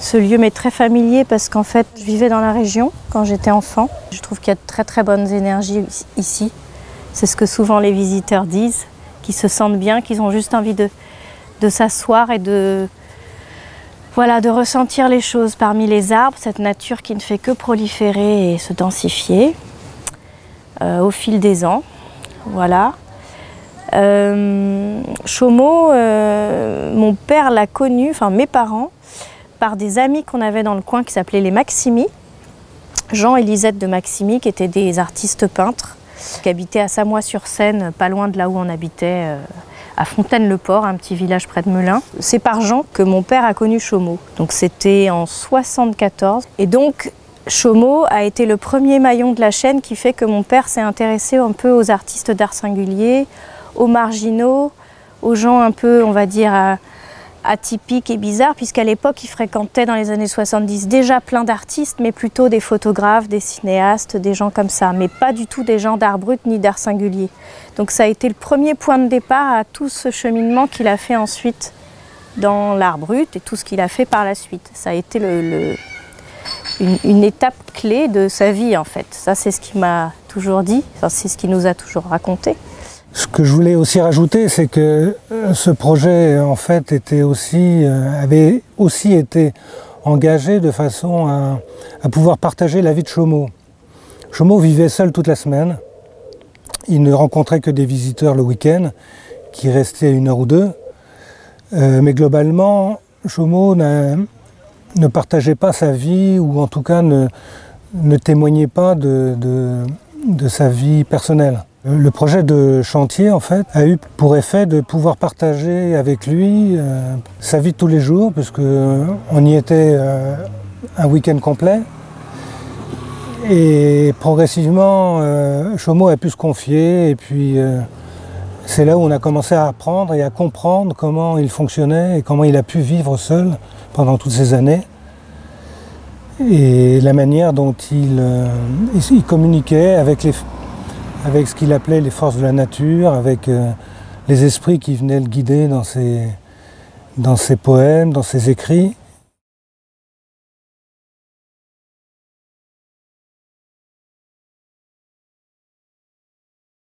Ce lieu m'est très familier parce qu'en fait, je vivais dans la région quand j'étais enfant. Je trouve qu'il y a de très très bonnes énergies ici. C'est ce que souvent les visiteurs disent, qu'ils se sentent bien, qu'ils ont juste envie de s'asseoir et de ressentir les choses parmi les arbres, cette nature qui ne fait que proliférer et se densifier au fil des ans. Voilà. Chaumont, mon père l'a connu, enfin mes parents, par des amis qu'on avait dans le coin qui s'appelaient les Maximi, Jean et Lisette de Maximi, qui étaient des artistes peintres, qui habitaient à Samois-sur-Seine, pas loin de là où on habitait, à Fontaine-le-Port, un petit village près de Melun. C'est par Jean que mon père a connu Chaumont. Donc c'était en 1974. Et donc Chaumont a été le premier maillon de la chaîne qui fait que mon père s'est intéressé un peu aux artistes d'art singulier, aux marginaux, aux gens un peu, on va dire, atypiques et bizarres, puisqu'à l'époque, il fréquentait dans les années 70 déjà plein d'artistes, mais plutôt des photographes, des cinéastes, des gens comme ça, mais pas du tout des gens d'art brut ni d'art singulier. Donc ça a été le premier point de départ à tout ce cheminement qu'il a fait ensuite dans l'art brut et tout ce qu'il a fait par la suite. Ça a été une étape clé de sa vie, en fait. Ça, c'est ce qu'il m'a toujours dit, enfin, c'est ce qu'il nous a toujours raconté. Ce que je voulais aussi rajouter, c'est que ce projet, en fait, avait aussi été engagé de façon à pouvoir partager la vie de Chaumont. Chaumont vivait seul toute la semaine. Il ne rencontrait que des visiteurs le week-end, qui restaient 1 heure ou 2. Mais globalement, Chaumont ne partageait pas sa vie, ou en tout cas ne témoignait pas de sa vie personnelle. Le projet de chantier, en fait, a eu pour effet de pouvoir partager avec lui sa vie de tous les jours, puisqu'on y était un week-end complet. Et progressivement, Chaumont a pu se confier, et puis c'est là où on a commencé à apprendre et à comprendre comment il fonctionnait et comment il a pu vivre seul pendant toutes ces années. Et la manière dont il communiquait avec ce qu'il appelait les forces de la nature, avec les esprits qui venaient le guider dans ses poèmes, dans ses écrits.